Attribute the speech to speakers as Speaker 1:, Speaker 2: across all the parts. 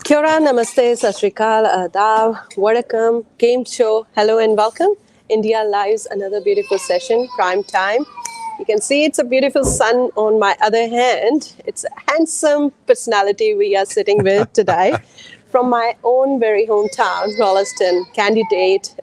Speaker 1: Kia ora, namaste, sat sri akal, adab, vanakkam, game show, hello and welcome. India Live's another beautiful session, prime time. You can see it's a beautiful sun on my other hand. It's a handsome personality we are sitting with today from my own very hometown, Rolleston, candidate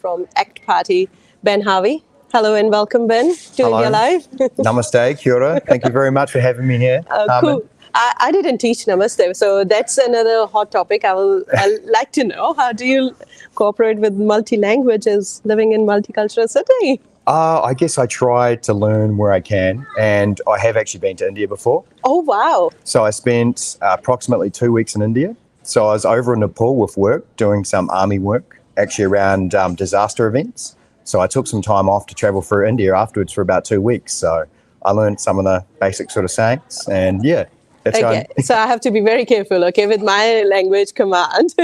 Speaker 1: from ACT Party, Ben Harvey. Hello and welcome, Ben, to
Speaker 2: Hello.
Speaker 1: India Live.
Speaker 2: Namaste, kia ora. Thank you very much for having me here.
Speaker 1: Cool. I didn't teach Namaste, so that's another hot topic. I'd like to know, how do you cooperate with multi-languages living in multicultural city?
Speaker 2: I guess I try to learn where I can, and I have actually been to India before.
Speaker 1: Oh, wow.
Speaker 2: So I spent approximately 2 weeks in India. So I was over in Nepal with work, doing some army work, actually around disaster events. So I took some time off to travel through India afterwards for about 2 weeks. So I learned some of the basic sort of sayings, and yeah.
Speaker 1: Okay, so I have to be very careful, okay, with my language command.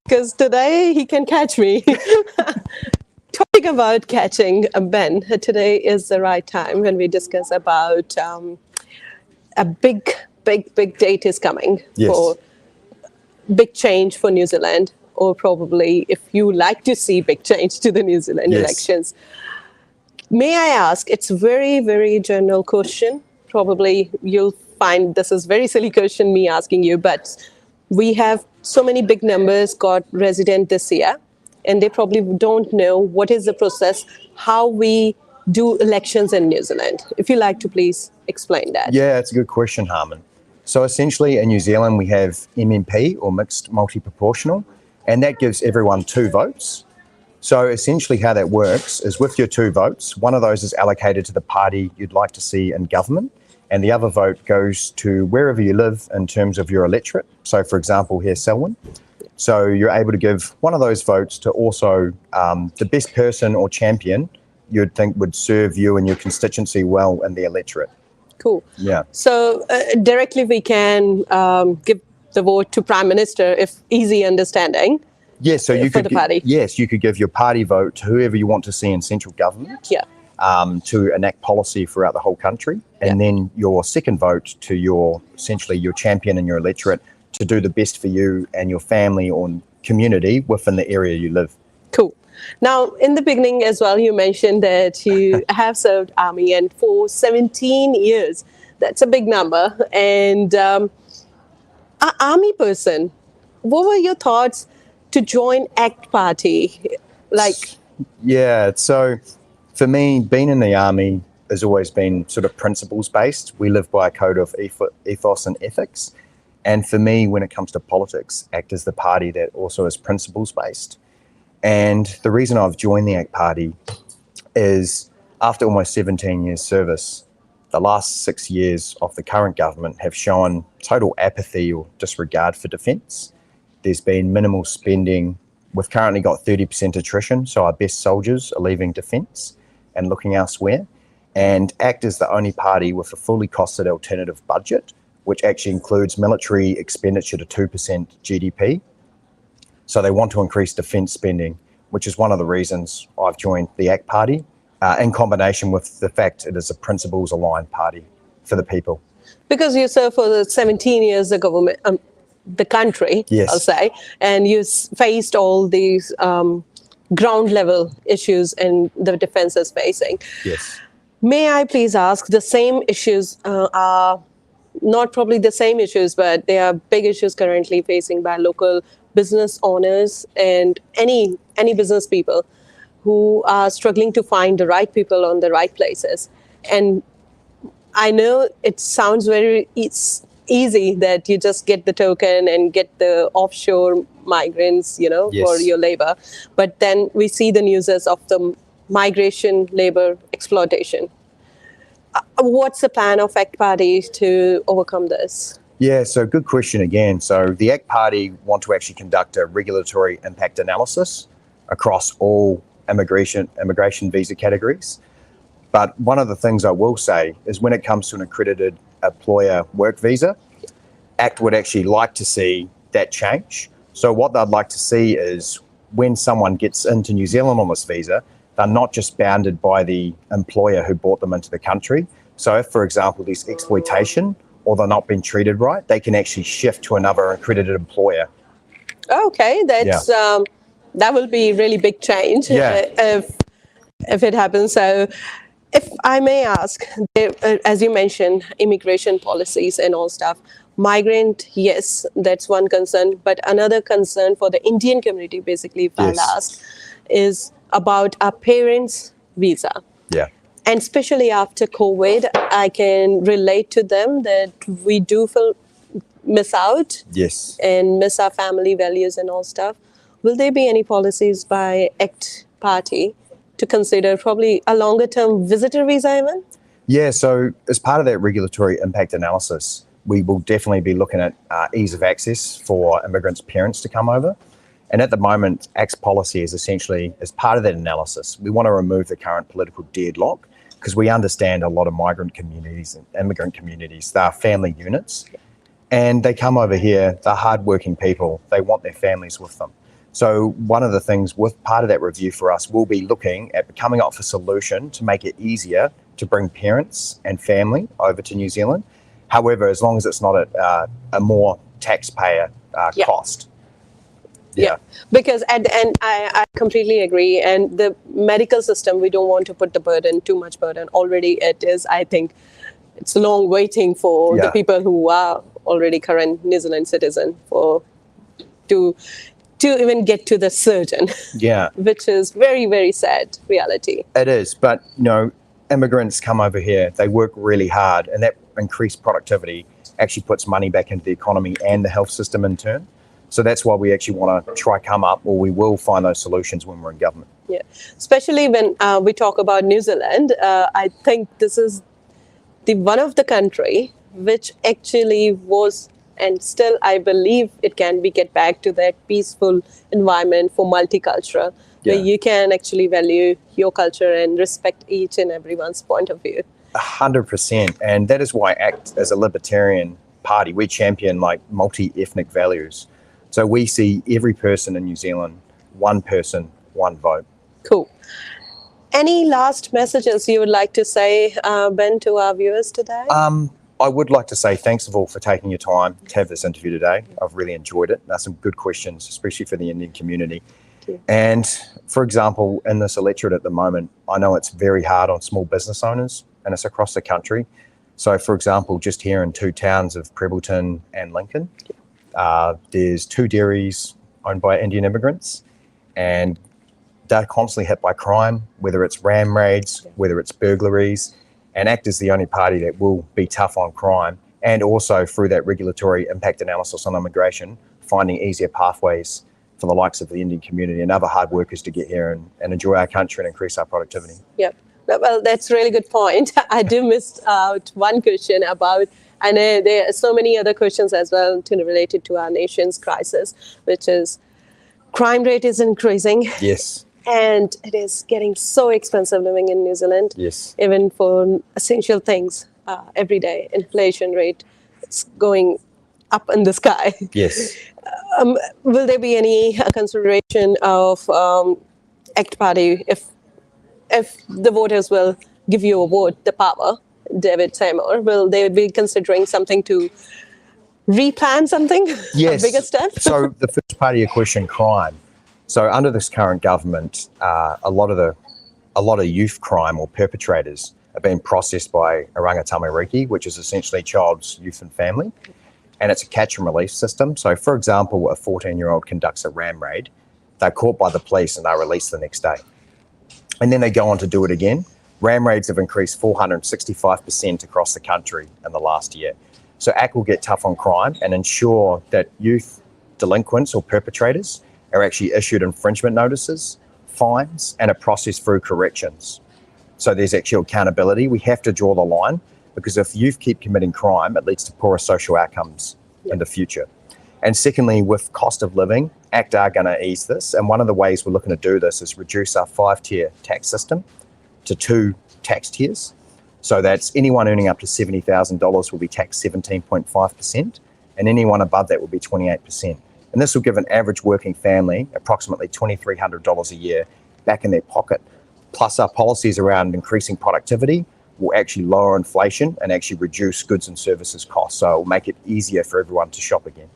Speaker 1: Because today he can catch me. Talking about catching Ben, today is the right time when we discuss about a big date is coming.
Speaker 2: Yes.
Speaker 1: For big change for New Zealand, or probably if you like to see big change to the New Zealand elections. May I ask, it's very, very general question. Probably you'll find this is very silly question me asking you, but we have so many big numbers got resident this year, and they probably don't know what is the process, how we do elections in New Zealand. If you like to please explain that.
Speaker 2: Yeah, it's a good question, Harman. So essentially in New Zealand we have MMP, or mixed multi-proportional, and that gives everyone 2 votes. So essentially how that works is with your 2 votes, one of those is allocated to the party you'd like to see in government, and the other vote goes to wherever you live in terms of your electorate. So for example, here Selwyn. So you're able to give one of those votes to also the best person or champion you'd think would serve you and your constituency well in the electorate.
Speaker 1: Cool.
Speaker 2: Yeah.
Speaker 1: So directly we can give the vote to Prime Minister, if easy understanding.
Speaker 2: Yes, so you
Speaker 1: for
Speaker 2: could
Speaker 1: the party.
Speaker 2: Yes, you could give your party vote to whoever you want to see in central government.
Speaker 1: Yeah.
Speaker 2: To enact policy throughout the whole country, and then your second vote to essentially your champion in your electorate to do the best for you and your family or community within the area you live.
Speaker 1: Cool. Now, in the beginning as well, you mentioned that you have served army, and for 17 years, that's a big number. And an army person, what were your thoughts to join ACT Party?
Speaker 2: Yeah, so for me, being in the army has always been sort of principles-based. We live by a code of ethos and ethics. And for me, when it comes to politics, ACT is the party that also is principles-based. And the reason I've joined the ACT Party is after almost 17 years service, the last 6 years of the current government have shown total apathy or disregard for defence. There's been minimal spending. We've currently got 30% attrition, so our best soldiers are leaving defence and looking elsewhere. And ACT is the only party with a fully costed alternative budget, which actually includes military expenditure to 2% GDP. So they want to increase defence spending, which is one of the reasons I've joined the ACT Party, in combination with the fact it is a principles-aligned party for the people.
Speaker 1: Because you served for the 17 years the government, the country,
Speaker 2: yes.
Speaker 1: I'll say, and you faced all these ground level issues and the defense is facing.
Speaker 2: Yes.
Speaker 1: May I please ask, the same issues are not probably the same issues, but they are big issues currently facing by local business owners and any business people who are struggling to find the right people on the right places. And I know it sounds very easy that you just get the token and get the offshore migrants,
Speaker 2: yes.
Speaker 1: for your labor. But then we see the news of the migration labor exploitation. What's the plan of ACT Party to overcome this?
Speaker 2: Yeah, so good question again. So the ACT Party want to actually conduct a regulatory impact analysis across all immigration visa categories. But one of the things I will say is when it comes to an accredited employer work visa, ACT would actually like to see that change. So what they'd like to see is when someone gets into New Zealand on this visa, they're not just bounded by the employer who brought them into the country. So if, for example, there's exploitation or they're not being treated right, they can actually shift to another accredited employer.
Speaker 1: Okay, that will be really big change if it happens. So, if I may ask, as you mentioned, immigration policies and all stuff, migrant, yes, that's one concern. But another concern for the Indian community, basically, if I'll ask, is about our parents' visa.
Speaker 2: Yeah.
Speaker 1: And especially after COVID, I can relate to them that we do miss out and miss our family values and all stuff. Will there be any policies by ACT Party to consider probably a longer term visitor visa even?
Speaker 2: Yeah, so as part of that regulatory impact analysis, we will definitely be looking at ease of access for immigrants' parents to come over. And at the moment, ACT's policy is essentially, as part of that analysis, we want to remove the current political deadlock because we understand a lot of migrant communities and immigrant communities, they are family units. And they come over here, they're hardworking people, they want their families with them. So one of the things with part of that review for us, we'll be looking at coming up with a solution to make it easier to bring parents and family over to New Zealand. However, as long as it's not a more taxpayer cost.
Speaker 1: Yeah, because at the end, I completely agree. And the medical system, we don't want to put too much burden. Already it is, I think, it's long waiting for the people who are already current New Zealand citizen to even get to the surgeon. Yeah. Which is very, very sad reality.
Speaker 2: It is. But, immigrants come over here, they work really hard, and that increased productivity actually puts money back into the economy and the health system in turn. So that's why we actually want to come up, or we will find those solutions when we're in government.
Speaker 1: Yeah. Especially when we talk about New Zealand, I think this is one of the country which actually was, and still I believe it can get back to that peaceful environment for multicultural, where you can actually value your culture and respect each and everyone's point of view.
Speaker 2: 100%. And that is why ACT, as a libertarian party, we champion multi-ethnic values. So we see every person in New Zealand, one person, one vote.
Speaker 1: Cool. Any last messages you would like to say, Ben, to our viewers today?
Speaker 2: I would like to say thanks of all for taking your time to have this interview today. I've really enjoyed it. There's some good questions, especially for the Indian community. And for example, in this electorate at the moment, I know it's very hard on small business owners, and it's across the country. So for example, just here in two towns of Prebbleton and Lincoln, there's 2 dairies owned by Indian immigrants, and they're constantly hit by crime, whether it's ram raids, whether it's burglaries, and ACT is the only party that will be tough on crime, and also through that regulatory impact analysis on immigration, finding easier pathways for the likes of the Indian community and other hard workers to get here and enjoy our country and increase our productivity.
Speaker 1: Yep. Well, that's a really good point. I do miss out one question about, and there are so many other questions as well related to our nation's crisis, which is crime rate is increasing.
Speaker 2: Yes.
Speaker 1: And it is getting so expensive living in New Zealand.
Speaker 2: Yes.
Speaker 1: Even for essential things every day. Inflation rate, it's going up in the sky.
Speaker 2: Yes.
Speaker 1: Will there be any consideration of ACT Party if the voters will give you a vote, the power, David Seymour, will they be considering something to replan something?
Speaker 2: Yes.
Speaker 1: A bigger step?
Speaker 2: So the first part of your question, crime. So under this current government, a lot of youth crime or perpetrators are being processed by Oranga Tamariki, which is essentially child's youth and family. And it's a catch and release system. So for example, a 14-year-old conducts a ram raid, they're caught by the police and they're released the next day. And then they go on to do it again. Ram raids have increased 465% across the country in the last year. So ACT will get tough on crime and ensure that youth delinquents or perpetrators are actually issued infringement notices, fines, and are processed through corrections. So there's actual accountability. We have to draw the line because if youth keep committing crime, it leads to poorer social outcomes in the future. And secondly, with cost of living, ACT are going to ease this. And one of the ways we're looking to do this is reduce our 5-tier tax system to 2 tax tiers. So that's anyone earning up to $70,000 will be taxed 17.5%, and anyone above that will be 28%. And this will give an average working family approximately $2,300 a year back in their pocket. Plus our policies around increasing productivity will actually lower inflation and actually reduce goods and services costs. So it will make it easier for everyone to shop again.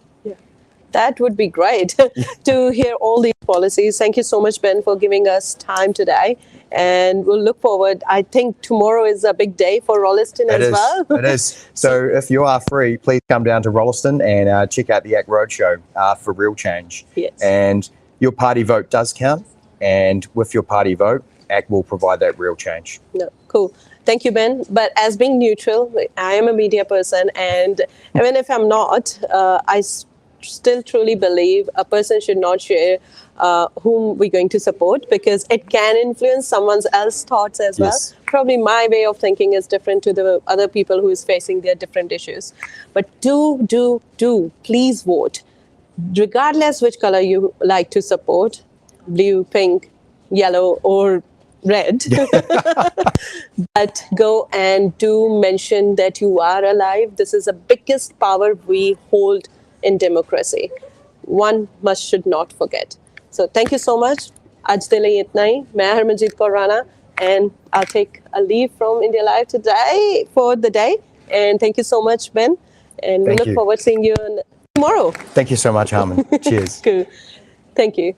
Speaker 1: That would be great to hear all these policies. Thank you so much, Ben, for giving us time today. And we'll look forward. I think tomorrow is a big day for Rolleston as well.
Speaker 2: It is. So if you are free, please come down to Rolleston and check out the ACT Roadshow for real change.
Speaker 1: Yes.
Speaker 2: And your party vote does count. And with your party vote, ACT will provide that real change.
Speaker 1: No, cool. Thank you, Ben. But as being neutral, I am a media person. And even if I'm not, I still truly believe a person should not share whom we're going to support, because it can influence someone else's thoughts as well. Probably my way of thinking is different to the other people who is facing their different issues. But do please vote, regardless which color you like to support, blue, pink, yellow, or red. But go and do mention that you are alive. This is the biggest power we hold in democracy. One should not forget. So thank you so much. आज के लिए इतना ही. मैं Harmanjeet Kaur Rana, and I'll take a leave from India Live today for the day. And thank you so much, Ben. And we look forward to seeing you tomorrow.
Speaker 2: Thank you so much, Harman. Cheers.
Speaker 1: Cool. Thank you.